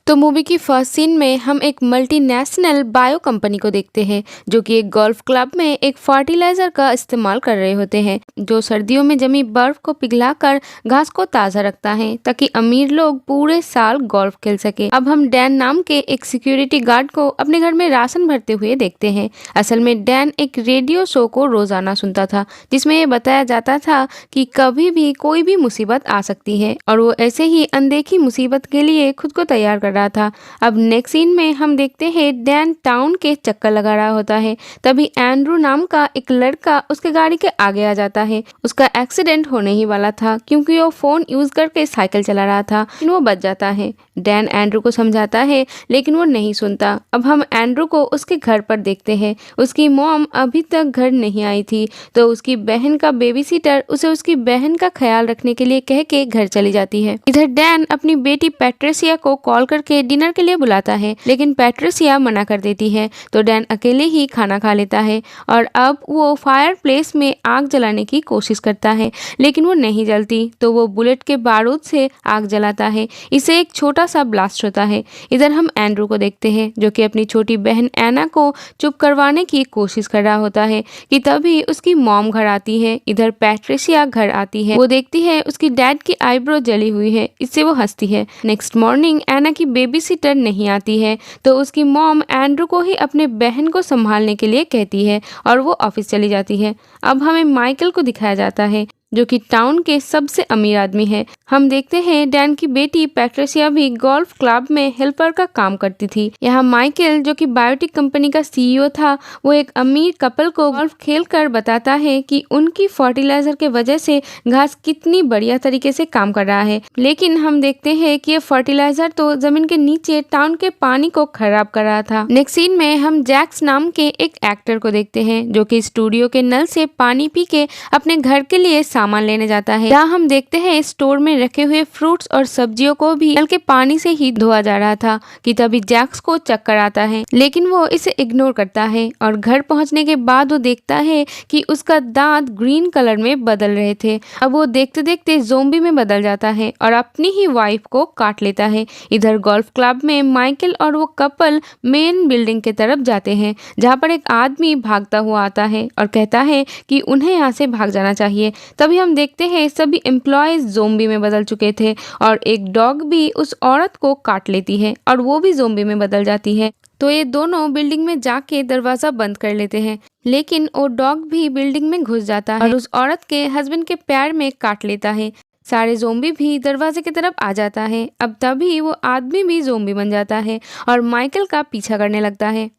तो मूवी की first scene में हम एक मल्टीनेशनल बायो कंपनी को देखते हैं जो कि एक गोल्फ क्लब में एक फर्टिलाइजर का इस्तेमाल कर रहे होते हैं जो सर्दियों में जमी बर्फ को पिघलाकर घास को ताज़ा रखता है ताकि अमीर लोग पूरे साल गोल्फ खेल सके। अब हम डैन नाम के एक सिक्योरिटी गार्ड को अपने घर में राशन भरते हुए देखते हैं। असल में डैन एक रेडियो शो को रोजाना सुनता था जिसमें ये बताया जाता था कि कभी भी कोई भी मुसीबत आ सकती है और वो ऐसे ही अनदेखी मुसीबत के लिए खुद को तैयार कर रहा था। अब नेक्स्ट सीन में हम देखते हैं डैन टाउन के चक्कर लगा रहा होता है। तभी एंड्रू नाम का एक लड़का उसके गाड़ी के आगे आ जाता है। उसका एक्सीडेंट होने ही वाला था क्योंकि वो फोन यूज करके साइकिल चला रहा था, लेकिन वो बच जाता है। डैन एंड्रू को समझाता है लेकिन वो नहीं सुनता। अब हम एंड्रू को उसके घर पर देखते हैं। उसकी मॉम अभी तक घर नहीं आई थी तो उसकी बहन का बेबी सीटर उसे उसकी बहन का ख्याल रखने के लिए कह के घर चली जाती है। इधर डैन अपनी बेटी पैट्रिसिया को कॉल करके डिनर के लिए बुलाता है लेकिन पैट्रिसिया मना कर देती है तो डैन अकेले ही खाना खा लेता है और अब वो फायर प्लेस में आग जलाने की कोशिश करता है लेकिन वो नहीं जलती तो वो बुलेट के बारूद से आग जलाता है। इसे एक छोटा सा ब्लास्ट होता है। इधर हम एंड्रू को देखते हैं जो कि अपनी छोटी बहन एना को चुप करवाने की कोशिश कर रहा होता है कि तभी उसकी मॉम घर आती है। इधर पैट्रिसिया घर आती है। वो देखती है उसकी डैड की आईब्रो जली हुई है। इससे वो हंसती है। नेक्स्ट मॉर्निंग एना की बेबी सीटर नहीं आती है तो उसकी मॉम एंड्रू को ही अपने बहन को संभालने के लिए कहती है और वो ऑफिस चली जाती है। अब हमें माइकल को दिखाया जाता है जो कि टाउन के सबसे अमीर आदमी है। हम देखते हैं डैन की बेटी पैट्रिसिया भी गोल्फ क्लब में हेल्पर का काम करती थी। यहाँ माइकल जो कि बायोटिक कंपनी का सीईओ था वो एक अमीर कपल को गोल्फ खेलकर बताता है कि उनकी फर्टिलाइजर के वजह से घास कितनी बढ़िया तरीके से काम कर रहा है, लेकिन हम देखते हैं कि ये फर्टिलाइजर तो जमीन के नीचे टाउन के पानी को खराब कर रहा था। नेक्स्ट सीन में हम जैक्स नाम के एक एक्टर को देखते हैं जो कि स्टूडियो के नल से पानी पी के अपने घर के लिए सामान लेने जाता है। यहाँ हम देखते हैं स्टोर में रखे हुए फ्रूट्स और सब्जियों को भी नल के पानी से ही धोया जा रहा था कि तभी जैक्स को चक्कर आता है लेकिन वो इसे इग्नोर करता है और घर पहुंचने के बाद वो देखता है कि उसका दांत ग्रीन कलर में बदल रहे थे। अब वो देखते देखते ज़ोंबी में बदल जाता है और अपनी ही वाइफ को काट लेता है। इधर गोल्फ क्लब में माइकल और वो कपल मेन बिल्डिंग के तरफ जाते हैं जहाँ पर एक आदमी भागता हुआ आता है और कहता है कि उन्हें यहाँ से भाग जाना चाहिए। तभी हम देखते हैं सभी एम्प्लॉयज ज़ोंबी में बदल चुके थे और एक डॉग भी उस औरत को काट लेती है और वो भी ज़ोंबी में बदल जाती है। तो ये दोनों बिल्डिंग में जाके दरवाजा बंद कर लेते हैं लेकिन वो डॉग भी बिल्डिंग में घुस जाता है और उस औरत के हस्बैंड के पैर में काट लेता है। सारे ज़ोंबी भी दरवाजे की तरफ आ जाता है। अब तभी वो आदमी भी ज़ोंबी बन जाता है और माइकल का पीछा करने लगता है।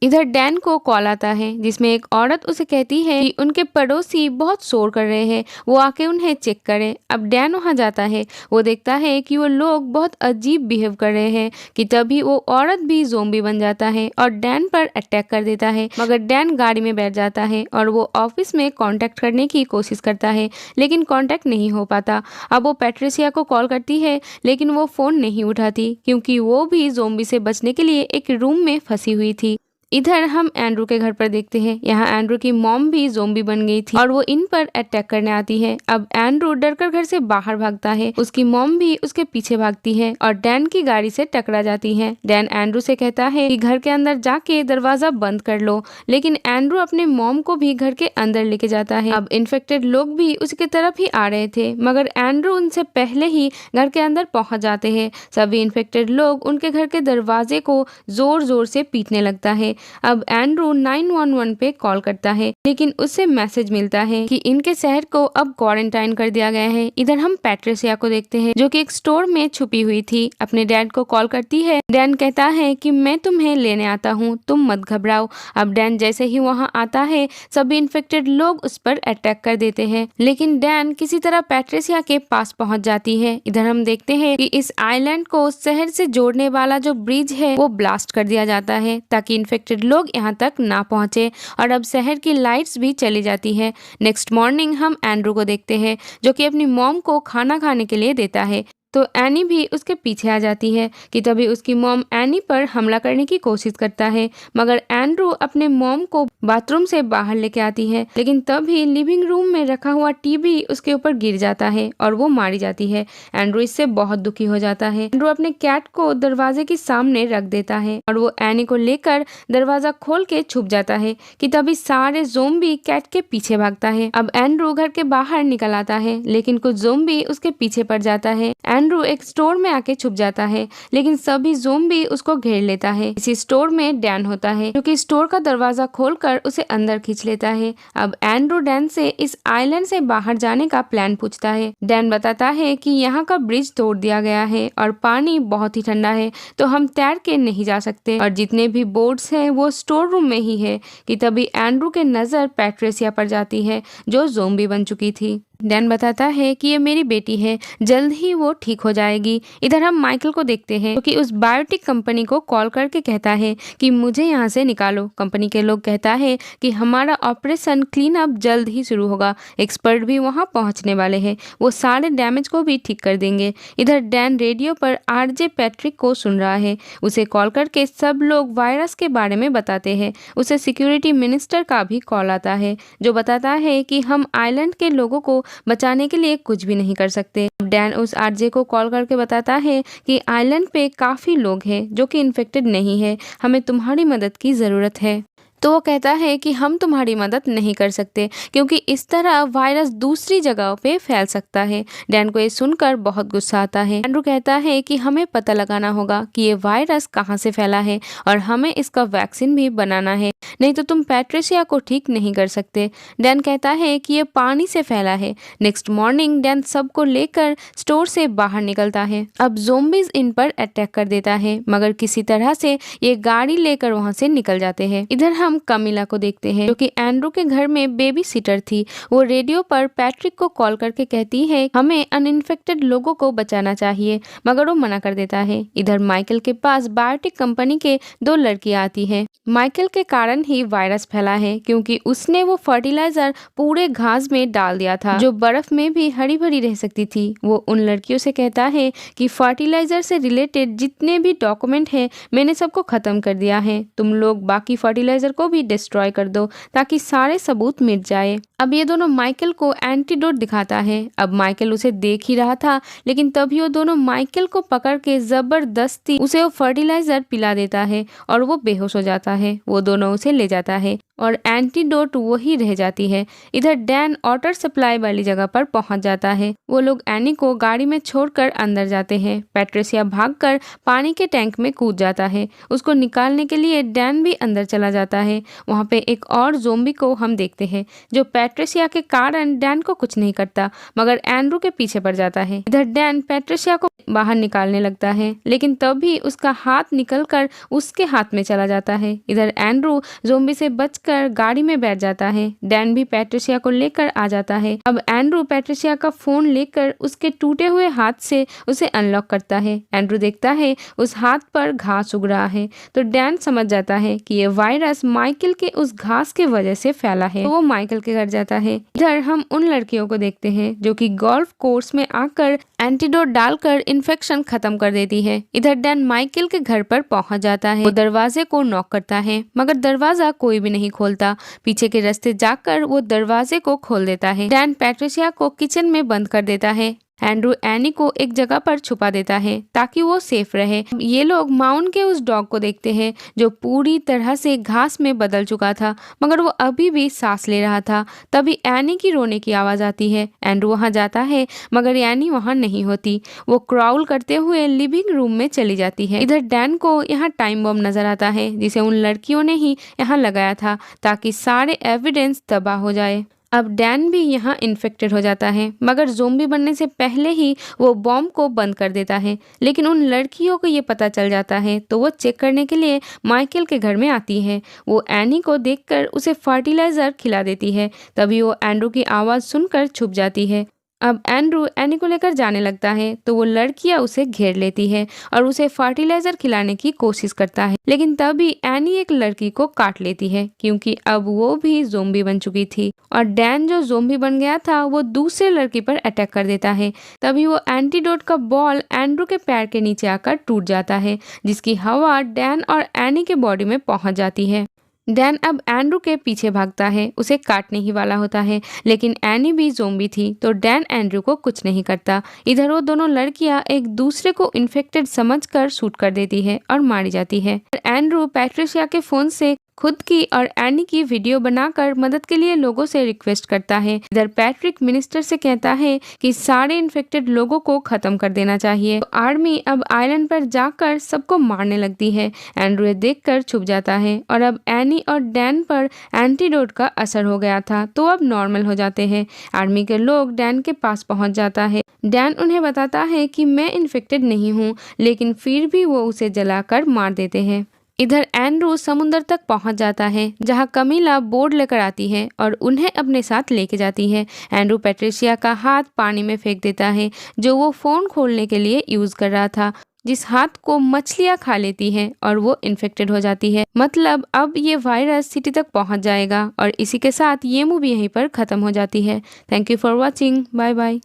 इधर डैन को कॉल आता है जिसमें एक औरत उसे कहती है कि उनके पड़ोसी बहुत शोर कर रहे हैं, वो आके उन्हें चेक करे। अब डैन वहां जाता है। वो देखता है कि वो लोग बहुत अजीब बिहेव कर रहे हैं कि तभी वो औरत भी ज़ोंबी बन जाता है और डैन पर अटैक कर देता है। मगर डैन गाड़ी में बैठ जाता है और वो ऑफिस में कांटेक्ट करने की कोशिश करता है लेकिन कांटेक्ट नहीं हो पाता। अब वो पैट्रिसिया को कॉल करती है लेकिन वो फ़ोन नहीं उठाती क्योंकि वो भी ज़ोंबी से बचने के लिए एक रूम में फंसी हुई थी। इधर हम एंड्रू के घर पर देखते हैं। यहाँ एंड्रू की मॉम भी ज़ोंबी बन गई थी और वो इन पर अटैक करने आती है। अब एंड्रू डरकर घर से बाहर भागता है। उसकी मॉम भी उसके पीछे भागती है और डैन की गाड़ी से टकरा जाती है। डैन एंड्रू से कहता है कि घर के अंदर जाके दरवाजा बंद कर लो, लेकिन एंड्रू अपने मॉम को भी घर के अंदर लेके जाता है। अब इन्फेक्टेड लोग भी उसकी तरफ ही आ रहे थे मगर एंड्रू उनसे पहले ही घर के अंदर पहुंच जाते हैं। सभी इन्फेक्टेड लोग उनके घर के दरवाजे को जोर जोर से पीटने लगता है। अब एंड्रू 911 पे कॉल करता है लेकिन उससे मैसेज मिलता है कि इनके शहर को अब क्वारंटाइन कर दिया गया है। इधर हम पैट्रिसिया को देखते हैं जो कि एक स्टोर में छुपी हुई थी। अपने डैड को कॉल करती है। डैन कहता है कि मैं तुम्हें लेने आता हूँ, तुम मत घबराओ। अब डैन जैसे ही वहाँ आता है सभी इन्फेक्टेड लोग उस पर अटैक कर देते हैं लेकिन डैन किसी तरह पैट्रिसिया के पास पहुँच जाती है। इधर हम देखते हैं कि इस आइलैंड को शहर से जोड़ने वाला जो ब्रिज है वो ब्लास्ट कर दिया जाता है ताकि इन्फेक्टेड लोग यहाँ तक ना पहुंचे और अब शहर की लाइट्स भी चली जाती है। नेक्स्ट मॉर्निंग हम एंड्रू को देखते हैं जो कि अपनी मॉम को खाना खाने के लिए देता है। तो एनी भी उसके पीछे आ जाती है कि तभी उसकी मॉम एनी पर हमला करने की कोशिश करता है, मगर एंड्रू अपने मॉम को बाथरूम से बाहर लेके आती है, लेकिन तभी लिविंग रूम में रखा हुआ टीवी उसके ऊपर गिर जाता है और वो मारी जाती है। एंड्रू इससे बहुत दुखी हो जाता है। एंड्रू अपने कैट को दरवाजे के सामने रख देता है और वो एनी को लेकर दरवाजा खोल के छुप जाता है कि तभी सारे ज़ोंबी कैट के पीछे भागता है। अब एंड्रू घर के बाहर निकल आता है, लेकिन कुछ ज़ोंबी उसके पीछे पड़ जाता है। एंड्रू एक स्टोर में आके छुप जाता है, लेकिन सभी ज़ोंबी उसको घेर लेता है। इसी स्टोर में डैन होता है, जो कि स्टोर का दरवाजा खोलकर उसे अंदर खींच लेता है। अब एंड्रू डैन से इस आइलैंड से बाहर जाने का प्लान पूछता है। डैन बताता है कि यहाँ का ब्रिज तोड़ दिया गया है और पानी बहुत ही ठंडा है, तो हम तैर के नहीं जा सकते और जितने भी बोट्स हैं वो स्टोर रूम में ही है कि तभी एंड्रू के नजर पैट्रिसिया पर जाती है, जो ज़ोंबी बन चुकी थी। डैन बताता है कि ये मेरी बेटी है, जल्द ही वो ठीक हो जाएगी। इधर हम माइकल को देखते हैं, क्योंकि उस बायोटिक कंपनी को कॉल करके कहता है कि मुझे यहाँ से निकालो। कंपनी के लोग कहता है कि हमारा ऑपरेशन क्लीन अप जल्द ही शुरू होगा, एक्सपर्ट भी वहाँ पहुँचने वाले हैं, वो सारे डैमेज को भी ठीक कर देंगे। इधर डैन रेडियो पर आरजे पैट्रिक को सुन रहा है। उसे कॉल करके सब लोग वायरस के बारे में बताते हैं। उसे सिक्योरिटी मिनिस्टर का भी कॉल आता है, जो बताता है कि हम आइलैंड के लोगों को बचाने के लिए कुछ भी नहीं कर सकते। डैन उस आरजे को कॉल करके बताता है कि आइलैंड पे काफ़ी लोग हैं जो कि इन्फेक्टेड नहीं है, हमें तुम्हारी मदद की ज़रूरत है। तो वो कहता है कि हम तुम्हारी मदद नहीं कर सकते, क्योंकि इस तरह वायरस दूसरी जगहों पे फैल सकता है। डैन को ये सुनकर बहुत गुस्सा आता है। एंड्रू कहता है कि हमें पता लगाना होगा कि ये वायरस कहाँ से फैला है और हमें इसका वैक्सीन भी बनाना है, नहीं तो तुम पैट्रिसिया को ठीक नहीं कर सकते। डैन कहता है कि ये पानी से फैला है। नेक्स्ट मॉर्निंग डैन सबको लेकर स्टोर से बाहर निकलता है। अब ज़ोंबीज इन पर अटैक कर देता है, मगर किसी तरह से ये गाड़ी लेकर वहाँ से निकल जाते हैं। इधर हम कमिला को देखते हैं, जो कि एंड्रू के घर में बेबी सिटर थी। वो रेडियो पर पैट्रिक को कॉल करके कहती है हमें अनइन्फेक्टेड लोगों को बचाना चाहिए, मगर वो मना कर देता है। इधर माइकल के पास बायोटिक कंपनी के 2 लड़कियां आती हैं। माइकल के कारण ही वायरस फैला है, क्योंकि उसने वो फर्टिलाइजर पूरे घास में डाल दिया था, जो बर्फ में भी हरी भरी रह सकती थी। वो उन लड़कियों से कहता है कि फर्टिलाइजर से रिलेटेड जितने भी डॉक्यूमेंट है मैंने सबको खत्म कर दिया है, तुम लोग बाकी फर्टिलाइजर को भी डिस्ट्रॉय कर दो ताकि सारे सबूत मिट जाए। अब ये दोनों माइकल को एंटीडोट दिखाता है। अब माइकल उसे देख ही रहा था, लेकिन तभी वो दोनों माइकल को पकड़ के जबरदस्ती उसे वो फर्टिलाइजर पिला देता है और वो बेहोश हो जाता है। वो दोनों उसे ले जाता है और एंटीडोट वही रह जाती है। इधर डैन वाटर सप्लाई वाली जगह पर पहुंच जाता है। वो लोग एनी को गाड़ी में छोड़कर अंदर जाते हैं। पैट्रिसिया भागकर पानी के टैंक में कूद जाता है। उसको निकालने के लिए डैन भी अंदर चला जाता है। वहाँ पे एक और ज़ोंबी को हम देखते हैं, जो पैट्रिसिया के कारण डैन को कुछ नहीं करता, मगर एंड्रू के पीछे पड़ जाता है। इधर डैन पैट्रिसिया को बाहर निकालने लगता है, लेकिन तभी उसका हाथ निकलकर उसके हाथ में चला जाता है। इधर एंड्रू ज़ोंबी से बचकर गाड़ी में बैठ जाता है। डैन भी पैट्रिसिया को लेकर आ जाता है। अब एंड्रू पैट्रिसिया का फोन लेकर उसके टूटे हुए हाथ से उसे अनलॉक करता है। एंड्रू देखता है उस हाथ पर घास उग रहा है, तो डैन समझ जाता है कि ये वायरस माइकल के उस घास के वजह से फैला है। तो वो माइकल के घर जाता है। इधर हम उन लड़कियों को देखते हैं जो कि गोल्फ कोर्स में आकर एंटीडोट डालकर इन्फेक्शन खत्म कर देती है। इधर डैन माइकल के घर पर पहुंच जाता है। वो दरवाजे को नॉक करता है, मगर दरवाजा कोई भी नहीं खोलता। पीछे के रास्ते जाकर वो दरवाजे को खोल देता है। डैन पैट्रिसिया को किचन में बंद कर देता है। एंड्रू एनी को एक जगह पर छुपा देता है ताकि वो सेफ रहे। ये लोग माउन के उस डॉग को देखते हैं जो पूरी तरह से घास में बदल चुका था, मगर वो अभी भी सांस ले रहा था। तभी एनी की रोने की आवाज आती है। एंड्रू वहां जाता है, मगर एनी वहां नहीं होती। वो क्राउल करते हुए लिविंग रूम में चली जाती है। इधर डैन को यहाँ टाइम बम नजर आता है, जिसे उन लड़कियों ने ही यहाँ लगाया था ताकि सारे एविडेंस तबाह हो जाए। अब डैन भी यहाँ इन्फेक्टेड हो जाता है, मगर ज़ोंबी बनने से पहले ही वो बॉम्ब को बंद कर देता है। लेकिन उन लड़कियों को ये पता चल जाता है, तो वो चेक करने के लिए माइकल के घर में आती है। वो एनी को देखकर उसे फर्टिलाइज़र खिला देती है। तभी वो एंड्रू की आवाज़ सुनकर छुप जाती है। अब एंड्रू एनी को लेकर जाने लगता है तो वो लड़कियां उसे घेर लेती है और उसे फर्टिलाइजर खिलाने की कोशिश करता है, लेकिन तभी एनी एक लड़की को काट लेती है क्योंकि अब वो भी ज़ोंबी बन चुकी थी और डैन जो ज़ोंबी बन गया था वो दूसरे लड़की पर अटैक कर देता है। तभी वो एंटीडोट का बॉल एंड्रू के पैर के नीचे आकर टूट जाता है, जिसकी हवा डैन और एनी के बॉडी में पहुंच जाती है। डैन अब एंड्रू के पीछे भागता है, उसे काटने ही वाला होता है, लेकिन एनी भी ज़ोंबी थी तो डैन एंड्रू को कुछ नहीं करता। इधर वो दोनों लड़कियां एक दूसरे को इन्फेक्टेड समझकर शूट कर देती है और मारी जाती है। एंड्रू पैट्रिशिया के फोन से खुद की और एनी की वीडियो बनाकर मदद के लिए लोगों से रिक्वेस्ट करता है। इधर पैट्रिक मिनिस्टर से कहता है कि सारे इन्फेक्टेड लोगों को खत्म कर देना चाहिए। तो आर्मी अब आइलैंड पर जाकर सबको मारने लगती है। एंड्रू ये देखकर छुप जाता है और अब एनी और डैन पर एंटीडोट का असर हो गया था तो अब नॉर्मल हो जाते हैं। आर्मी के लोग डैन के पास पहुंच जाता है। डैन उन्हें बताता है कि मैं इन्फेक्टेड नहीं हूँ, लेकिन फिर भी वो उसे जलाकर मार देते हैं। इधर एंड्रू समुद्र तक पहुंच जाता है जहां कमीला बोर्ड लेकर आती है और उन्हें अपने साथ लेके जाती है। एंड्रू पैट्रिशिया का हाथ पानी में फेंक देता है जो वो फोन खोलने के लिए यूज कर रहा था, जिस हाथ को मछलियां खा लेती हैं और वो इन्फेक्टेड हो जाती है। मतलब अब ये वायरस सिटी तक पहुंच जाएगा और इसी के साथ ये मूवी यहीं पर खत्म हो जाती है। Thank you for watching. Bye bye.